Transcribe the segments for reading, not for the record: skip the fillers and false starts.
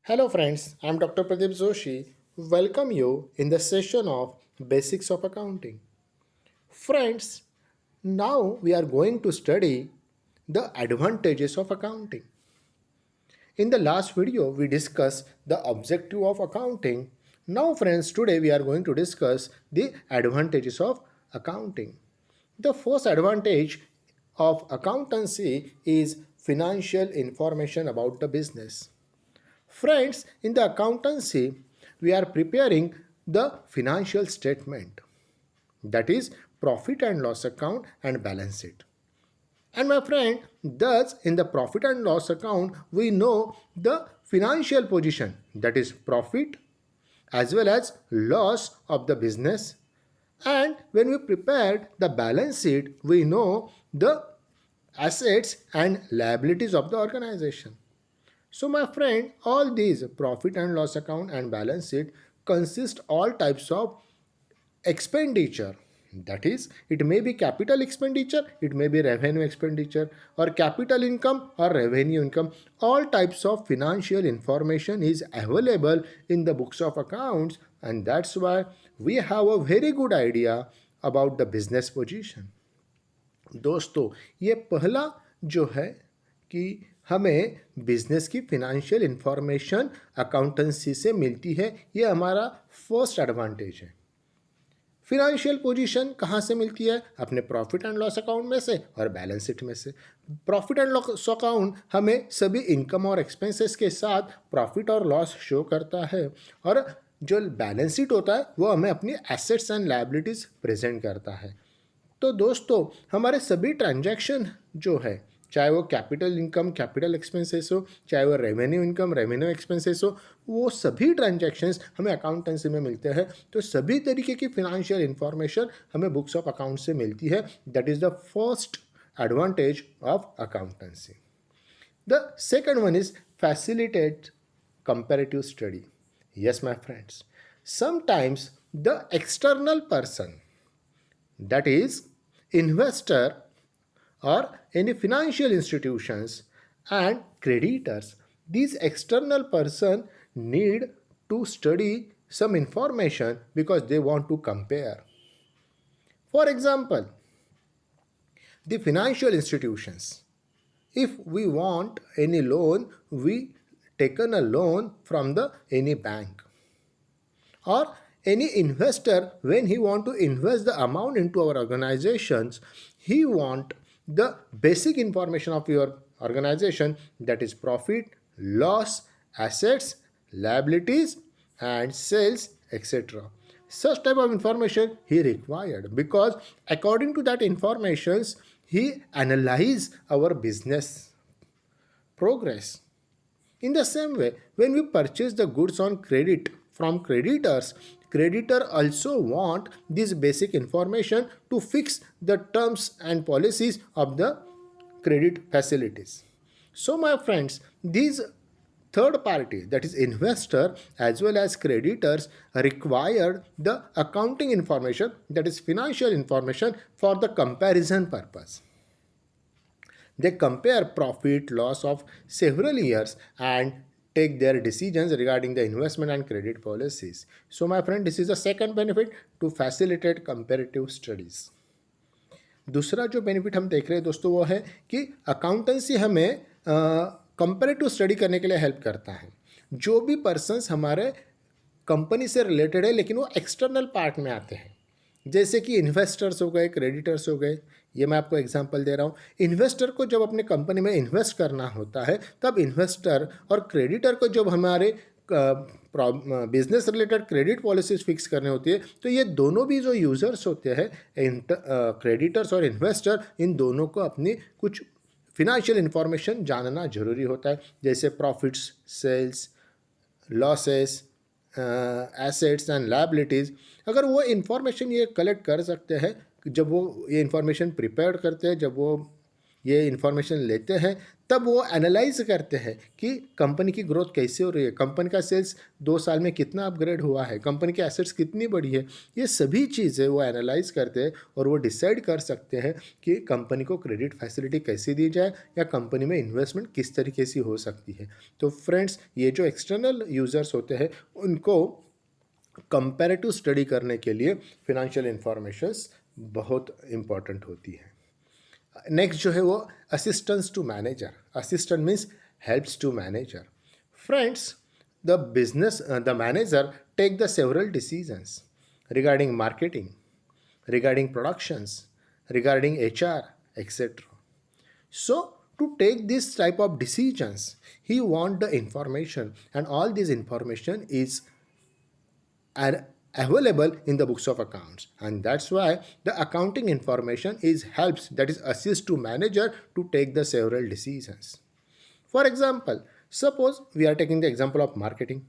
Hello friends, I am Dr. Pradeep Joshi. Welcome you in the session of Basics of Accounting. Friends, now we are going to study the advantages of accounting. In the last video, we discussed the objective of accounting. Now friends, today we are going to discuss the advantages of accounting. The first advantage of accountancy is financial information about the business. Friends, in the accountancy, we are preparing the financial statement, that is, profit and loss account and balance sheet. And my friend, thus in the profit and loss account, we know the financial position, that is, profit as well as loss of the business. And when we prepared the balance sheet, we know the assets and liabilities of the organization. So my friend, all these profit and loss account and balance sheet consist all types of expenditure. That is, it may be capital expenditure, it may be revenue expenditure, or capital income or revenue income. All types of financial information is available in the books of accounts, and that's why we have a very good idea about the business position. दोस्तों, ये पहला जो है कि हमें business की financial information accountancy से मिलती है, ये हमारा फर्स्ट एडवांटेज है। फिनेंशियल पोजीशन कहाँ से मिलती है? अपने प्रॉफिट एंड लॉस अकाउंट में से और बैलेंस शीट में से। प्रॉफिट एंड लॉस अकाउंट हमें सभी इनकम और एक्सपेंसेस के साथ प्रॉफिट और लॉस शो करता है, और जो बैलेंस शीट होता है वो हमें अपनी एसेट्स एंड लायबिलिटीज़ प्रेजेंट करता है। तो दोस्तों, हमारे सभी ट्रांजैक्शन जो है, चाहे वो कैपिटल इनकम कैपिटल एक्सपेंसेस हो, चाहे वो रेवेन्यू इनकम रेवेन्यू एक्सपेंसेस हो, वो सभी ट्रांजैक्शंस हमें अकाउंटेंसी में मिलते हैं। तो सभी तरीके की फिनेंशियल इंफॉर्मेशन हमें बुक्स ऑफ अकाउंट से मिलती है। That is the first advantage of accountancy. The second one is facilitate comparative study. Yes, my friends. Sometimes the external person, that is, investor or any financial institutions and creditors, these external person need to study some information because they want to compare. For example, the financial institutions, if we want any loan, we taken a loan from the any bank, or any investor, when he want to invest the amount into our organizations, he want the basic information of your organization, that is profit, loss, assets, liabilities and sales, etc. Such type of information he required, because according to that informations he analyze our business progress. In the same way, when we purchase the goods on credit from creditors, creditor also want this basic information to fix the terms and policies of the credit facilities. So my friends, these third party, that is investor as well as creditors, require the accounting information, that is financial information, for the comparison purpose. They compare profit loss of several years and take their decisions regarding the investment and credit policies. So my friend, this is the second benefit, to facilitate comparative studies. दूसरा जो benefit हम देख रहे हैं दोस्तों, वो है कि अकाउंटेंसी हमें कंपैरेटिव स्टडी करने के लिए हेल्प करता है। जो भी पर्सन्स हमारे कंपनी से रिलेटेड है लेकिन वो एक्सटर्नल पार्ट में आते हैं, जैसे कि इन्वेस्टर्स हो गए, क्रेडिटर्स हो गए, ये मैं आपको एग्जांपल दे रहा हूँ। इन्वेस्टर को जब अपने कंपनी में इन्वेस्ट करना होता है, तब इन्वेस्टर और क्रेडिटर को जब हमारे business related credit policies fix करने होती है, तो ये दोनों भी जो यूज़र्स होते हैं, क्रेडिटर्स और इन्वेस्टर, इन दोनों को अपनी कुछ फिनेंशियल इंफॉर्मेशन जानना जरूरी होता है, जैसे profits, sales, losses, assets and liabilities. अगर वो इन्फॉर्मेशन ये कलेक्ट कर सकते हैं, जब वो ये इन्फॉर्मेशन प्रिपेयर करते हैं, जब वो ये इन्फॉर्मेशन लेते हैं, तब वो एनालाइज करते हैं कि कंपनी की ग्रोथ कैसे हो रही है, कंपनी का सेल्स 2 साल में कितना अपग्रेड हुआ है, कंपनी की एसेट्स कितनी बढ़ी है। ये सभी चीज़ें वो एनालाइज करते हैं और वो डिसाइड कर सकते हैं कि कंपनी को क्रेडिट फैसिलिटी कैसे दी जाए या कंपनी में इन्वेस्टमेंट किस तरीके से हो सकती है। तो फ्रेंड्स, ये जो एक्सटर्नल यूज़र्स होते हैं उनको कंपैरेटिव स्टडी करने के लिए फिनेंशियल इंफॉर्मेशंस बहुत इम्पॉर्टेंट होती है। नेक्स्ट जो है वो assistance to manager. Assistant means helps to manager. Friends, the manager take the several decisions regarding marketing, regarding productions, regarding HR, etc. So, to take this type of decisions, he want the information, and all this information is available in the books of accounts, and that's why the accounting information is helps, that is assist to manager to take the several decisions. For example, suppose we are taking the example of marketing.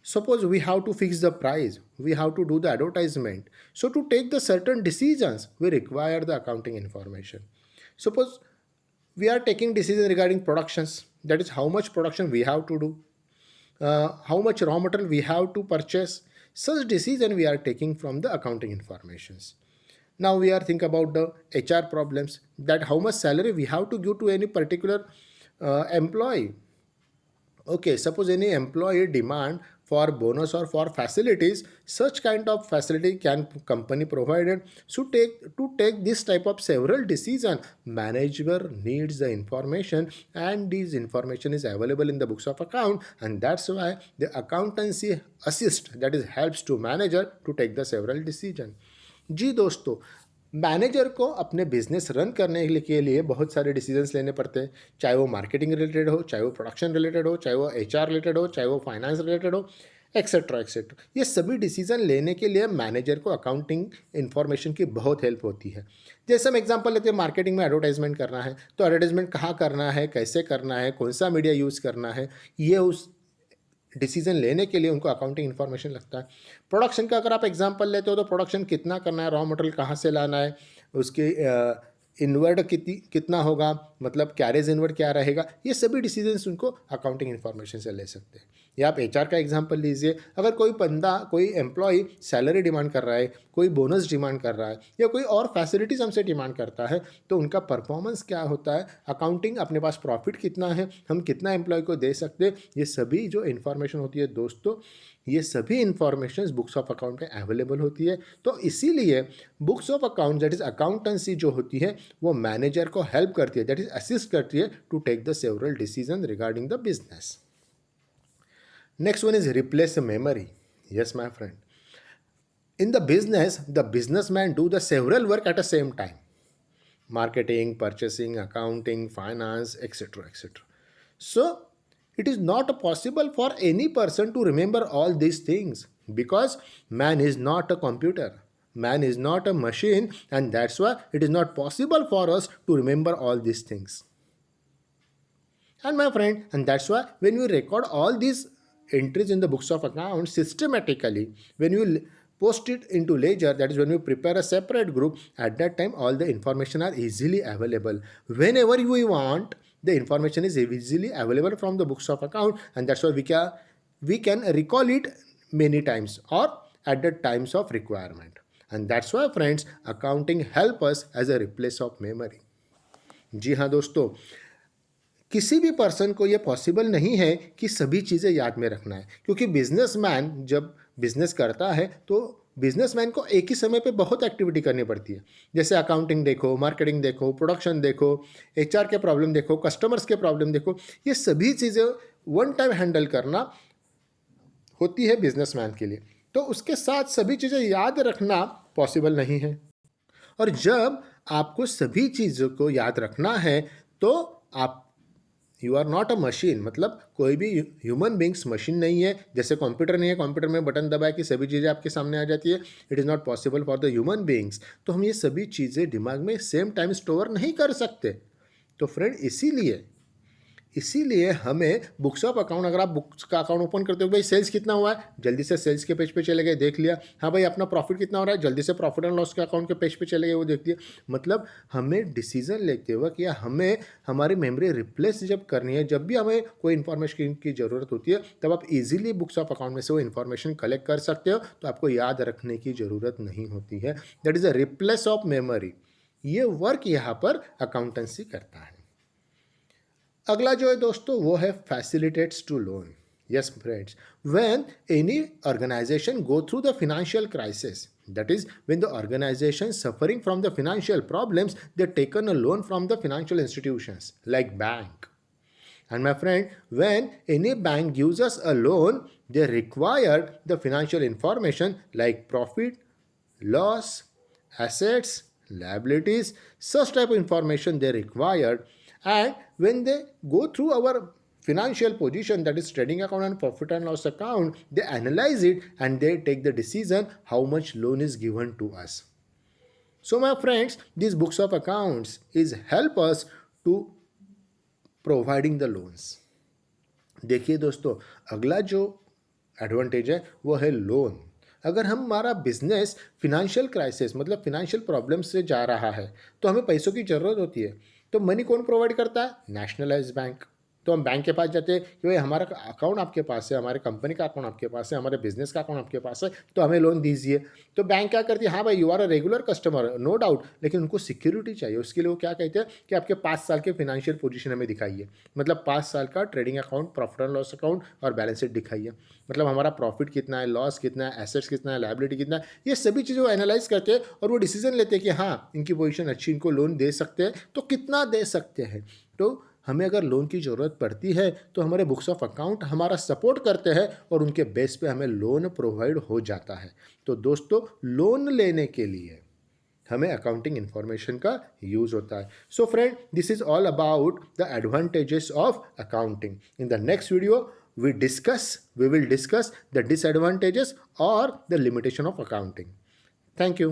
Suppose we have to fix the price, we have to do the advertisement. So to take the certain decisions, we require the accounting information. Suppose we are taking decisions regarding productions, that is how much production we have to do, how much raw material we have to purchase. Such decision we are taking from the accounting informations. Now we are think about the HR problems, that how much salary we have to give to any particular employee. Okay, suppose any employee demand for bonus or for facilities, such kind of facility can company provided. So to take this type of several decision, manager needs the information, and this information is available in the books of account, and that's why the accountancy assist, that is helps to manager to take the several decision. जी दोस्तों, manager को अपने business run करने के लिए बहुत सारे decisions लेने पड़ते हैं, चाहे वो मार्केटिंग रिलेटेड हो, चाहे वो प्रोडक्शन रिलेटेड हो, चाहे वो एचआर रिलेटेड हो, चाहे वो फाइनेंस रिलेटेड हो, एक्सेट्रा एक्सेट्रा। ये सभी डिसीजन लेने के लिए मैनेजर को अकाउंटिंग इन्फॉर्मेशन की बहुत हेल्प होती है। जैसे हम एग्जांपल लेते हैं, मार्केटिंग में एडवर्टाइजमेंट करना है तो एडवर्टाइजमेंट कहाँ करना है, कैसे करना है, कौन सा मीडिया यूज़ करना है, ये उस डिसीजन लेने के लिए उनको अकाउंटिंग इन्फॉर्मेशन लगता है। प्रोडक्शन का अगर आप एग्जांपल लेते हो तो प्रोडक्शन कितना करना है, रॉ मटेरियल कहाँ से लाना है, उसके इन्वर्ट कितना होगा, मतलब कैरेज इन्वर्ट क्या रहेगा, ये सभी डिसीजंस उनको अकाउंटिंग इन्फॉर्मेशन से ले सकते हैं। या आप एचआर का एग्जांपल लीजिए, अगर कोई बंदा, कोई एम्प्लॉय सैलरी डिमांड कर रहा है, कोई बोनस डिमांड कर रहा है या कोई और फैसिलिटीज़ हमसे डिमांड करता है, तो उनका परफॉर्मेंस क्या होता है, अकाउंटिंग, अपने पास प्रॉफिट कितना है, हम कितना एम्प्लॉय को दे सकते हैं, ये सभी जो इन्फॉर्मेशन होती है दोस्तों, ये सभी इंफॉर्मेशन बुक्स ऑफ अकाउंट में अवेलेबल होती है। तो इसीलिए books of account, that is accountancy जो होती है, वो मैनेजर को हेल्प करती है, दैट इज असिस्ट करती है to take the several decision regarding the business. Next one is replace memory. Yes my friend, in the business, the businessman do the several work at the same time: marketing, purchasing, accounting, finance, etc., etc. So it is not possible for any person to remember all these things, because man is not a computer, man is not a machine, and that's why it is not possible for us to remember all these things. And my friend, and that's why when we record all these entries in the books of accounts systematically, when you post it into ledger, that is when you prepare a separate group, at that time all the information are easily available. Whenever we want, the information is easily available from the books of account, and that's why we can recall it many times or at the times of requirement. And that's why friends, accounting help us as a replace of memory. जी हाँ दोस्तों, किसी भी person को ये possible नहीं है कि सभी चीज़ें याद में रखना है, क्योंकि बिजनेसमैन जब बिजनेस करता है तो बिजनेसमैन को एक ही समय पे बहुत एक्टिविटी करनी पड़ती है। जैसे अकाउंटिंग देखो, मार्केटिंग देखो, प्रोडक्शन देखो, एचआर के प्रॉब्लम देखो, कस्टमर्स के प्रॉब्लम देखो, ये सभी चीज़ें वन टाइम हैंडल करना होती है बिजनेसमैन के लिए। तो उसके साथ सभी चीज़ें याद रखना पॉसिबल नहीं है। और जब आपको सभी चीज़ों को याद रखना है तो आप, you are not a machine, मतलब कोई भी ह्यूमन बींग्स मशीन नहीं है। जैसे कंप्यूटर नहीं है, कंप्यूटर में बटन दबाए कि सभी चीज़ें आपके सामने आ जाती है, it is not possible for the human beings. तो हम ये सभी चीज़ें दिमाग में सेम टाइम स्टोर नहीं कर सकते। तो फ्रेंड, इसीलिए इसीलिए हमें बुक्स ऑफ अकाउंट, अगर आप बुक्स का अकाउंट ओपन करते हो, भाई सेल्स कितना हुआ है, जल्दी से सेल्स के पेज पे चले गए, देख लिया। हाँ भाई अपना प्रॉफिट कितना हो रहा है, जल्दी से प्रॉफिट एंड लॉस के अकाउंट के पेज पे चले गए, वो देख लिया। मतलब हमें डिसीजन लेते वक्त या हमें हमारी मेमोरी रिप्लेस जब करनी है, जब भी हमें कोई इन्फॉर्मेशन की ज़रूरत होती है, तब आप इजीली बुक्स ऑफ अकाउंट में से वो इन्फॉर्मेशन कलेक्ट कर सकते हो, तो आपको याद रखने की ज़रूरत नहीं होती है। That is a replace of memory. ये वर्क यहाँ पर अकाउंटेंसी करता है। अगला जो है दोस्तों वो है facilitates to loan. Yes friends, when any organisation go through the financial crisis, that is when the organization suffering from the financial problems, they taken a loan from the financial institutions like bank. And my friend, when any bank gives us a loan, they require the financial information like profit, loss, assets, liabilities, such type of information they required. And when they go through our financial position, that is trading account and profit and loss account, they analyze it and they take the decision how much loan is given to us. So my friends, these books of accounts is help us to providing the loans. देखिए दोस्तों, अगला जो advantage है वो है loan. अगर हमारा business financial crisis मतलब फिनेंशियल प्रॉब्लम से जा रहा है, तो हमें पैसों की ज़रूरत होती है, तो मनी कौन प्रोवाइड करता है? Nationalise bank. तो हम बैंक के पास जाते हैं कि भाई हमारा अकाउंट आपके पास है, हमारे कंपनी का अकाउंट आपके पास है, हमारे बिजनेस का अकाउंट आपके पास है, तो हमें लोन दीजिए। तो बैंक क्या करती है, हाँ भाई you are a regular customer no doubt, लेकिन उनको सिक्योरिटी चाहिए। उसके लिए वो क्या कहते हैं कि आपके 5 साल के फिनेंशियल पोजीशन हमें दिखाइए, मतलब 5 साल का trading account, profit and loss account और बैलेंस शीट दिखाइए। मतलब हमारा प्रॉफिट कितना है, लॉस कितना है, एसेट्स कितना है, लायबिलिटी कितना है, ये सभी चीज़ें वो एनालाइज करते हैं और वो डिसीजन लेते हैं कि हाँ इनकी पोजीशन अच्छी, इनको लोन दे सकते हैं, तो कितना दे सकते हैं। तो हमें अगर लोन की ज़रूरत पड़ती है तो हमारे बुक्स ऑफ अकाउंट हमारा सपोर्ट करते हैं और उनके बेस पे हमें लोन प्रोवाइड हो जाता है। तो दोस्तों, लोन लेने के लिए हमें अकाउंटिंग इंफॉर्मेशन का यूज़ होता है। So friend, this is all about the advantages of accounting. In the next video we will discuss the disadvantages or the limitation of accounting. Thank you.